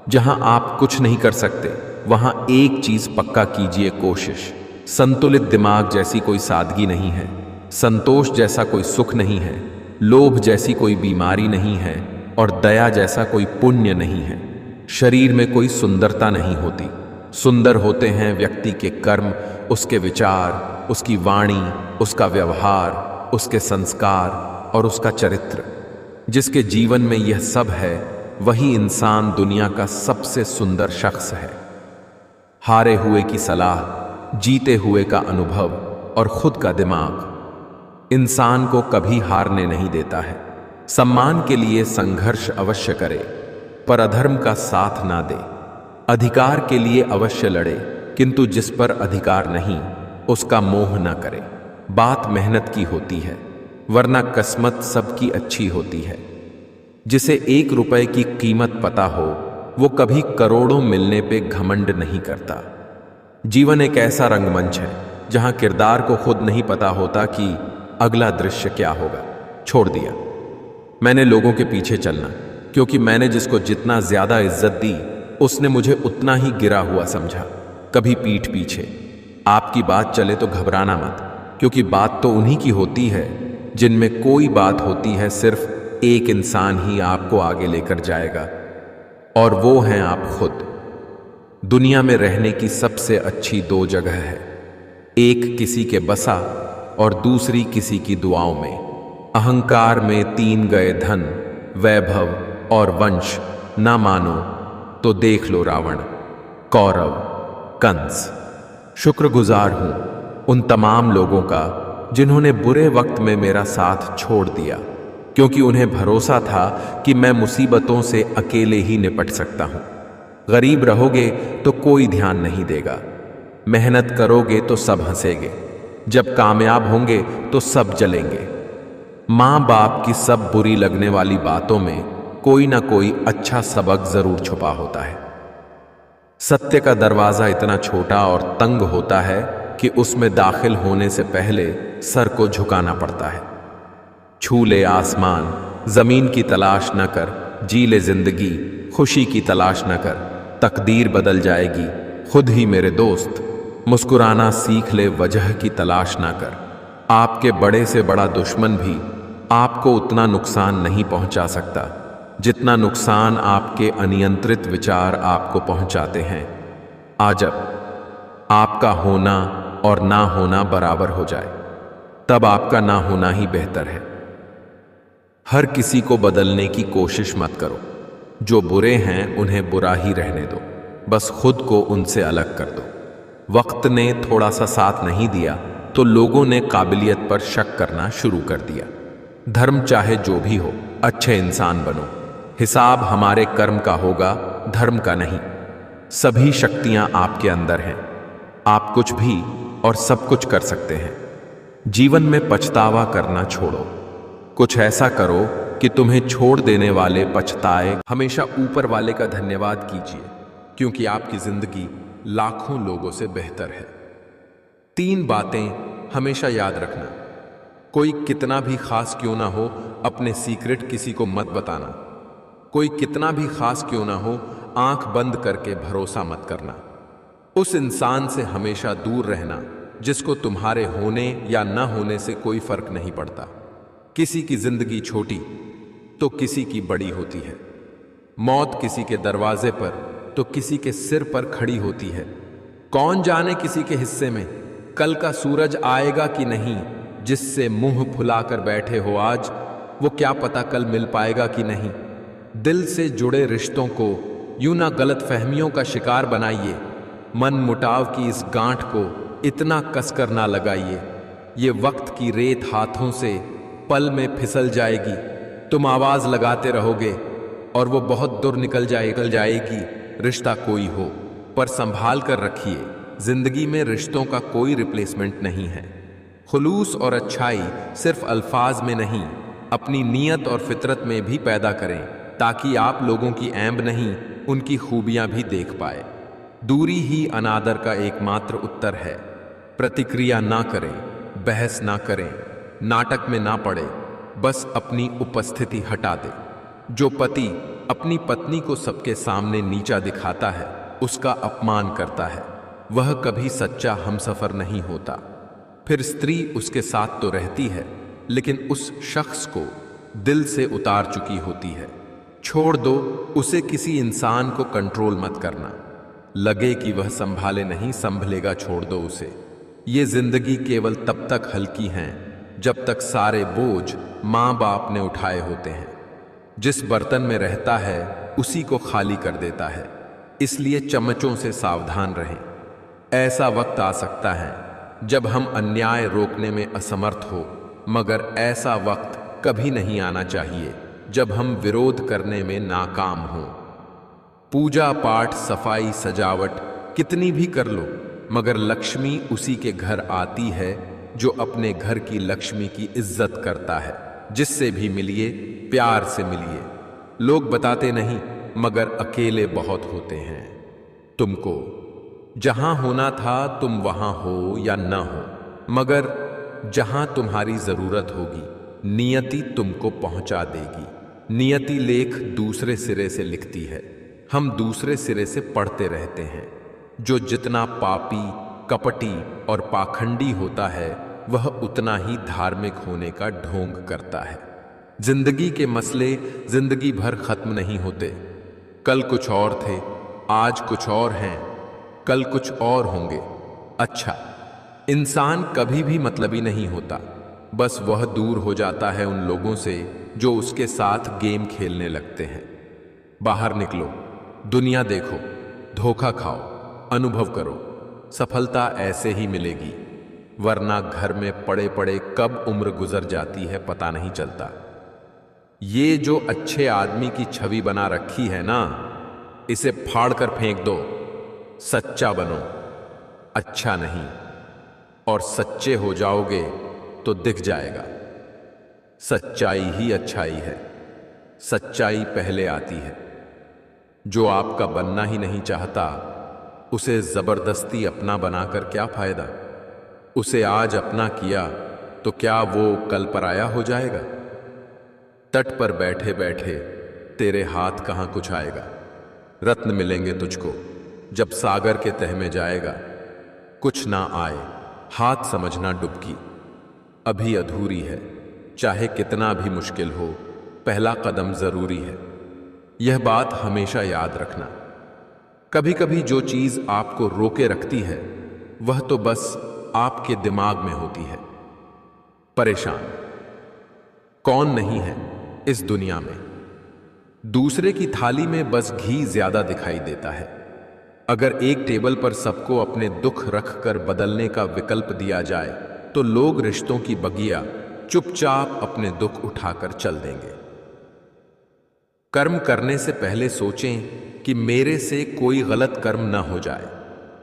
जहां आप कुछ नहीं कर सकते वहां एक चीज पक्का कीजिए, कोशिश। संतुलित दिमाग जैसी कोई सादगी नहीं है, संतोष जैसा कोई सुख नहीं है, लोभ जैसी कोई बीमारी नहीं है, और दया जैसा कोई पुण्य नहीं है। शरीर में कोई सुंदरता नहीं होती, सुंदर होते हैं व्यक्ति के कर्म, उसके विचार, उसकी वाणी, उसका व्यवहार, उसके संस्कार और उसका चरित्र। जिसके जीवन में यह सब है वही इंसान दुनिया का सबसे सुंदर शख्स है। हारे हुए की सलाह, जीते हुए का अनुभव और खुद का दिमाग इंसान को कभी हारने नहीं देता है। सम्मान के लिए संघर्ष अवश्य करे पर अधर्म का साथ ना दे। अधिकार के लिए अवश्य लड़े, किंतु जिस पर अधिकार नहीं उसका मोह ना करे। बात मेहनत की होती है, वरना किस्मत सबकी अच्छी होती है। जिसे 1 रुपए की कीमत पता हो वो कभी करोड़ों मिलने पे घमंड नहीं करता। जीवन एक ऐसा रंगमंच है जहां किरदार को खुद नहीं पता होता कि अगला दृश्य क्या होगा। छोड़ दिया मैंने लोगों के पीछे चलना, क्योंकि मैंने जिसको जितना ज्यादा इज्जत दी उसने मुझे उतना ही गिरा हुआ समझा। कभी पीठ पीछे। आपकी बात चले तो घबराना मत, क्योंकि बात तो उन्हीं की होती है जिनमें कोई बात होती है। सिर्फ एक इंसान ही आपको आगे लेकर जाएगा, और वो हैं आप खुद। दुनिया में रहने की सबसे अच्छी 2 जगह है, एक किसी के बसा और दूसरी किसी की दुआओं में। अहंकार में 3 गए धन, वैभव और वंश, ना मानो तो देख लो रावण, कौरव, कंस। शुक्रगुजार हूं उन तमाम लोगों का जिन्होंने बुरे वक्त में मेरा साथ छोड़ दिया, क्योंकि उन्हें भरोसा था कि मैं मुसीबतों से अकेले ही निपट सकता हूं। गरीब रहोगे तो कोई ध्यान नहीं देगा, मेहनत करोगे तो सब हंसेंगे, जब कामयाब होंगे तो सब जलेंगे। माँ बाप की सब बुरी लगने वाली बातों में कोई ना कोई अच्छा सबक जरूर छुपा होता है। सत्य का दरवाजा इतना छोटा और तंग होता है कि उसमें दाखिल होने से पहले सर को झुकाना पड़ता है। छू ले आसमान, जमीन की तलाश न कर, जी ले जिंदगी, खुशी की तलाश न कर, तकदीर बदल जाएगी खुद ही मेरे दोस्त। मुस्कुराना सीख ले, वजह की तलाश ना कर। आपके बड़े से बड़ा दुश्मन भी आपको उतना नुकसान नहीं पहुंचा सकता जितना नुकसान आपके अनियंत्रित विचार आपको पहुंचाते हैं। जब आपका होना और ना होना बराबर हो जाए, तब आपका ना होना ही बेहतर है। हर किसी को बदलने की कोशिश मत करो, जो बुरे हैं उन्हें बुरा ही रहने दो, बस खुद को उनसे अलग कर दो। वक्त ने थोड़ा सा साथ नहीं दिया तो लोगों ने काबिलियत पर शक करना शुरू कर दिया। धर्म चाहे जो भी हो, अच्छे इंसान बनो, हिसाब हमारे कर्म का होगा, धर्म का नहीं। सभी शक्तियां आपके अंदर हैं, आप कुछ भी और सब कुछ कर सकते हैं। जीवन में पछतावा करना छोड़ो, कुछ ऐसा करो कि तुम्हें छोड़ देने वाले पछताए। हमेशा ऊपर वाले का धन्यवाद कीजिए, क्योंकि आपकी जिंदगी लाखों लोगों से बेहतर है। 3 बातें हमेशा याद रखना। कोई कितना भी खास क्यों ना हो, अपने सीक्रेट किसी को मत बताना। कोई कितना भी खास क्यों ना हो, आंख बंद करके भरोसा मत करना। उस इंसान से हमेशा दूर रहना जिसको तुम्हारे होने या न होने से कोई फर्क नहीं पड़ता। किसी की जिंदगी छोटी तो किसी की बड़ी होती है। मौत किसी के दरवाजे पर तो किसी के सिर पर खड़ी होती है। कौन जाने किसी के हिस्से में कल का सूरज आएगा कि नहीं। जिससे मुंह फुलाकर बैठे हो आज, वो क्या पता कल मिल पाएगा कि नहीं। दिल से जुड़े रिश्तों को यूं ना गलत फहमियों का शिकार बनाइए। मन मुटाव की इस गांठ को इतना कसकर ना लगाइए। ये वक्त की रेत हाथों से पल में फिसल जाएगी। तुम आवाज लगाते रहोगे और वो बहुत दूर निकल जाएगी। रिश्ता कोई हो पर संभाल कर रखिए। जिंदगी में रिश्तों का कोई रिप्लेसमेंट नहीं है। खुलूस और अच्छाई सिर्फ अल्फाज में नहीं, अपनी नीयत और फितरत में भी पैदा करें, ताकि आप लोगों की ऐब नहीं, उनकी खूबियां भी देख पाए। दूरी ही अनादर का एकमात्र उत्तर है। प्रतिक्रिया ना करें, बहस ना करें, नाटक में ना पड़े, बस अपनी उपस्थिति हटा दे। जो पति अपनी पत्नी को सबके सामने नीचा दिखाता है, उसका अपमान करता है, वह कभी सच्चा हमसफर नहीं होता। फिर स्त्री उसके साथ तो रहती है, लेकिन उस शख्स को दिल से उतार चुकी होती है। छोड़ दो उसे। किसी इंसान को कंट्रोल मत करना। लगे कि वह संभाले नहीं, संभलेगा, छोड़ दो उसे। ये जिंदगी केवल तब तक हल्की हैं जब तक सारे बोझ माँ बाप ने उठाए होते हैं। जिस बर्तन में रहता है उसी को खाली कर देता है, इसलिए चम्मचों से सावधान रहें। ऐसा वक्त आ सकता है जब हम अन्याय रोकने में असमर्थ हो, मगर ऐसा वक्त कभी नहीं आना चाहिए जब हम विरोध करने में नाकाम हों। पूजा पाठ, सफाई, सजावट कितनी भी कर लो, मगर लक्ष्मी उसी के घर आती है जो अपने घर की लक्ष्मी की इज्जत करता है। जिससे भी मिलिए, प्यार से मिलिए। लोग बताते नहीं, मगर अकेले बहुत होते हैं। तुमको जहां होना था तुम वहां हो या न हो, मगर जहां तुम्हारी जरूरत होगी नियति तुमको पहुंचा देगी। नियति लेख दूसरे सिरे से लिखती है, हम दूसरे सिरे से पढ़ते रहते हैं। जो जितना पापी, कपटी और पाखंडी होता है, वह उतना ही धार्मिक होने का ढोंग करता है। जिंदगी के मसले जिंदगी भर खत्म नहीं होते। कल कुछ और थे, आज कुछ और हैं, कल कुछ और होंगे। अच्छा, इंसान कभी भी मतलबी नहीं होता, बस वह दूर हो जाता है उन लोगों से जो उसके साथ गेम खेलने लगते हैं। बाहर निकलो, दुनिया देखो, धोखा खाओ, अनुभव करो। सफलता ऐसे ही मिलेगी, वरना घर में पड़े पड़े कब उम्र गुजर जाती है पता नहीं चलता। ये जो अच्छे आदमी की छवि बना रखी है ना, इसे फाड़ कर फेंक दो। सच्चा बनो, अच्छा नहीं। और सच्चे हो जाओगे तो दिख जाएगा, सच्चाई ही अच्छाई है। सच्चाई पहले आती है। जो आपका बनना ही नहीं चाहता, उसे जबरदस्ती अपना बनाकर क्या फायदा। उसे आज अपना किया तो क्या वो कल पराया हो जाएगा। तट पर बैठे बैठे तेरे हाथ कहां कुछ आएगा। रत्न मिलेंगे तुझको जब सागर के तह में जाएगा। कुछ ना आए हाथ समझना डुबकी, अभी अधूरी है। चाहे कितना भी मुश्किल हो, पहला कदम जरूरी है। यह बात हमेशा याद रखना। कभी कभी जो चीज आपको रोके रखती है, वह तो बस आपके दिमाग में होती है। परेशान कौन नहीं है इस दुनिया में। दूसरे की थाली में बस घी ज्यादा दिखाई देता है। अगर एक टेबल पर सबको अपने दुख रखकर बदलने का विकल्प दिया जाए, तो लोग रिश्तों की बगिया चुपचाप अपने दुख उठाकर चल देंगे। कर्म करने से पहले सोचें कि मेरे से कोई गलत कर्म न हो जाए,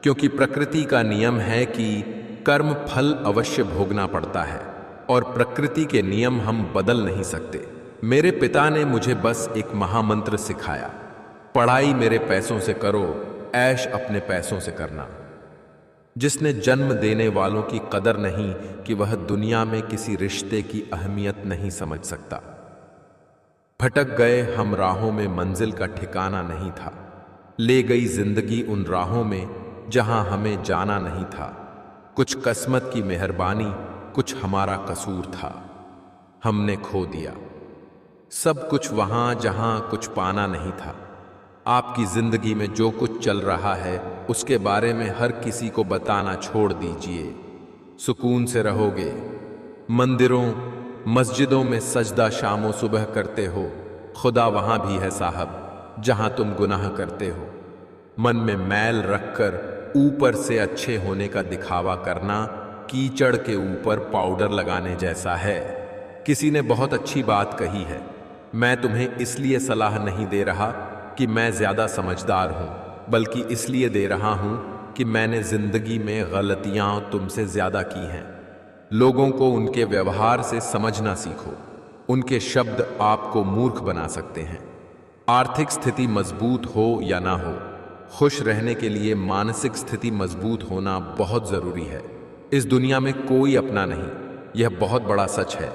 क्योंकि प्रकृति का नियम है कि कर्म फल अवश्य भोगना पड़ता है और प्रकृति के नियम हम बदल नहीं सकते। मेरे पिता ने मुझे बस एक महामंत्र सिखाया, पढ़ाई मेरे पैसों से करो, ऐश अपने पैसों से करना। जिसने जन्म देने वालों की कदर नहीं कि वह दुनिया में किसी रिश्ते की अहमियत नहीं समझ सकता। भटक गए हम राहों में, मंजिल का ठिकाना नहीं था। ले गई जिंदगी उन राहों में जहां हमें जाना नहीं था। कुछ किस्मत की मेहरबानी, कुछ हमारा कसूर था। हमने खो दिया सब कुछ वहां जहां कुछ पाना नहीं था। आपकी जिंदगी में जो कुछ चल रहा है, उसके बारे में हर किसी को बताना छोड़ दीजिए। सुकून से रहोगे। मंदिरों मस्जिदों में सजदा शामो सुबह करते हो, खुदा वहां भी है साहब जहां तुम गुनाह करते हो। मन में मैल रखकर ऊपर से अच्छे होने का दिखावा करना कीचड़ के ऊपर पाउडर लगाने जैसा है। किसी ने बहुत अच्छी बात कही है, मैं तुम्हें इसलिए सलाह नहीं दे रहा कि मैं ज्यादा समझदार हूं, बल्कि इसलिए दे रहा हूं कि मैंने जिंदगी में गलतियां तुमसे ज्यादा की हैं। लोगों को उनके व्यवहार से समझना सीखो। उनके शब्द आपको मूर्ख बना सकते हैं। आर्थिक स्थिति मजबूत हो या ना हो, खुश रहने के लिए मानसिक स्थिति मजबूत होना बहुत जरूरी है। इस दुनिया में कोई अपना नहीं, यह बहुत बड़ा सच है,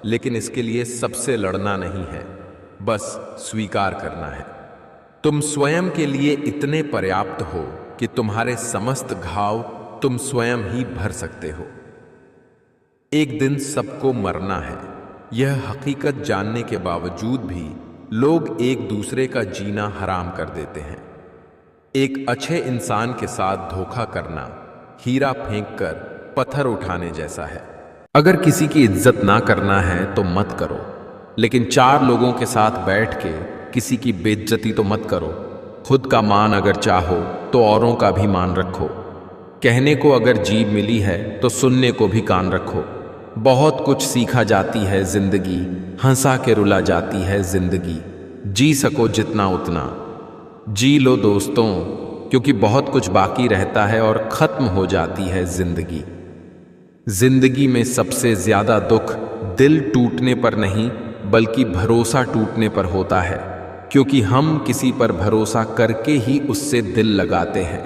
लेकिन इसके लिए सबसे लड़ना नहीं है, बस स्वीकार करना है। तुम स्वयं के लिए इतने पर्याप्त हो कि तुम्हारे समस्त घाव तुम स्वयं ही भर सकते हो। एक दिन सबको मरना है, यह हकीकत जानने के बावजूद भी लोग एक दूसरे का जीना हराम कर देते हैं। एक अच्छे इंसान के साथ धोखा करना हीरा फेंककर पत्थर उठाने जैसा है। अगर किसी की इज्जत ना करना है तो मत करो, लेकिन चार लोगों के साथ बैठ के किसी की बेइज्जती तो मत करो। खुद का मान अगर चाहो तो औरों का भी मान रखो। कहने को अगर जीभ मिली है तो सुनने को भी कान रखो। बहुत कुछ सीखा जाती है जिंदगी, हंसा के रुला जाती है जिंदगी। जी सको जितना उतना जी लो दोस्तों, क्योंकि बहुत कुछ बाकी रहता है और खत्म हो जाती है जिंदगी। जिंदगी में सबसे ज्यादा दुख दिल टूटने पर नहीं, बल्कि भरोसा टूटने पर होता है, क्योंकि हम किसी पर भरोसा करके ही उससे दिल लगाते हैं।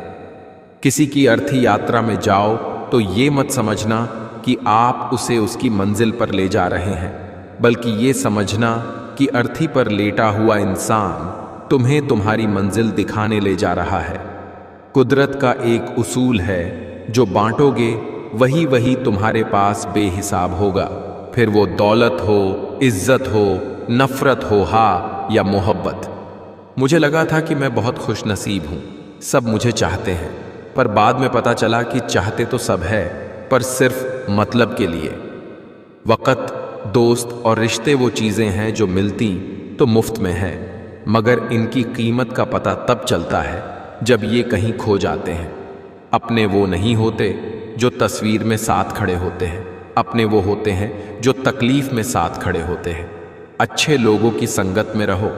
किसी की अर्थी यात्रा में जाओ तो ये मत समझना कि आप उसे उसकी मंजिल पर ले जा रहे हैं, बल्कि ये समझना कि अर्थी पर लेटा हुआ इंसान तुम्हें तुम्हारी मंजिल दिखाने ले जा रहा है। कुदरत का एक उसूल है, जो बांटोगे वही वही तुम्हारे पास बेहिसाब होगा, फिर वो दौलत हो, इज्जत हो, नफरत हो, हा या मोहब्बत। मुझे लगा था कि मैं बहुत खुश नसीब हूँ, सब मुझे चाहते हैं, पर बाद में पता चला कि चाहते तो सब है, पर सिर्फ मतलब के लिए। वक़्त, दोस्त और रिश्ते वो चीज़ें हैं जो मिलती तो मुफ्त में है, मगर इनकी कीमत का पता तब चलता है जब ये कहीं खो जाते हैं। अपने वो नहीं होते जो तस्वीर में साथ खड़े होते हैं, अपने वो होते हैं जो तकलीफ में साथ खड़े होते हैं। अच्छे लोगों की संगत में रहो।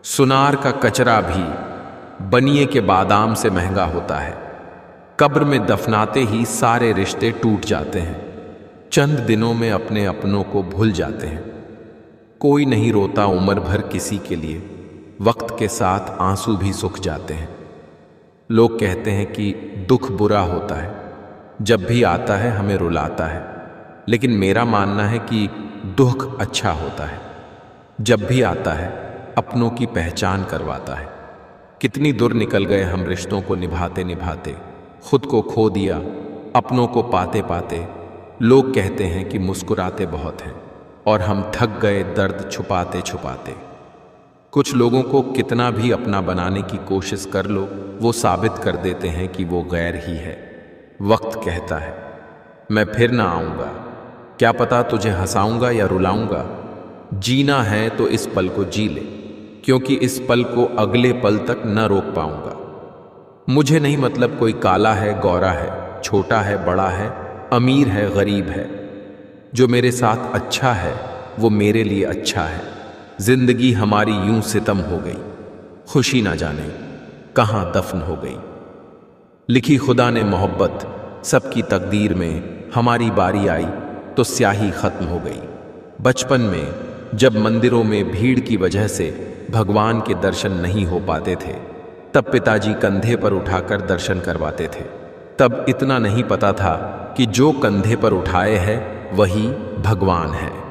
सुनार का कचरा भी बनिए के बादाम से महंगा होता है। कब्र में दफनाते ही सारे रिश्ते टूट जाते हैं। चंद दिनों में अपने अपनों को भूल जाते हैं। कोई नहीं रोता उम्र भर किसी के लिए, वक्त के साथ आंसू भी सूख जाते हैं। लोग कहते हैं कि दुख बुरा होता है, जब भी आता है हमें रुलाता है, लेकिन मेरा मानना है कि दुख अच्छा होता है। जब भी आता है अपनों की पहचान करवाता है। कितनी दूर निकल गए हम रिश्तों को निभाते निभाते, खुद को खो दिया अपनों को पाते पाते। लोग कहते हैं कि मुस्कुराते बहुत हैं, और हम थक गए दर्द छुपाते छुपाते। कुछ लोगों को कितना भी अपना बनाने की कोशिश कर लो, वो साबित कर देते हैं कि वो गैर ही है। वक्त कहता है मैं फिर ना आऊँगा, क्या पता तुझे हंसाऊंगा या रुलाऊंगा। जीना है तो इस पल को जी ले, क्योंकि इस पल को अगले पल तक न रोक पाऊंगा। मुझे नहीं मतलब कोई काला है गोरा है, छोटा है बड़ा है, अमीर है गरीब है। जो मेरे साथ अच्छा है वो मेरे लिए अच्छा है। जिंदगी हमारी यूं सितम हो गई, खुशी ना जाने कहाँ दफन हो गई। लिखी खुदा ने मोहब्बत, सबकी तकदीर में हमारी बारी आई तो स्याही खत्म हो गई। बचपन में जब मंदिरों में भीड़ की वजह से भगवान के दर्शन नहीं हो पाते थे, तब पिताजी कंधे पर उठाकर दर्शन करवाते थे। तब इतना नहीं पता था कि जो कंधे पर उठाए है वही भगवान है।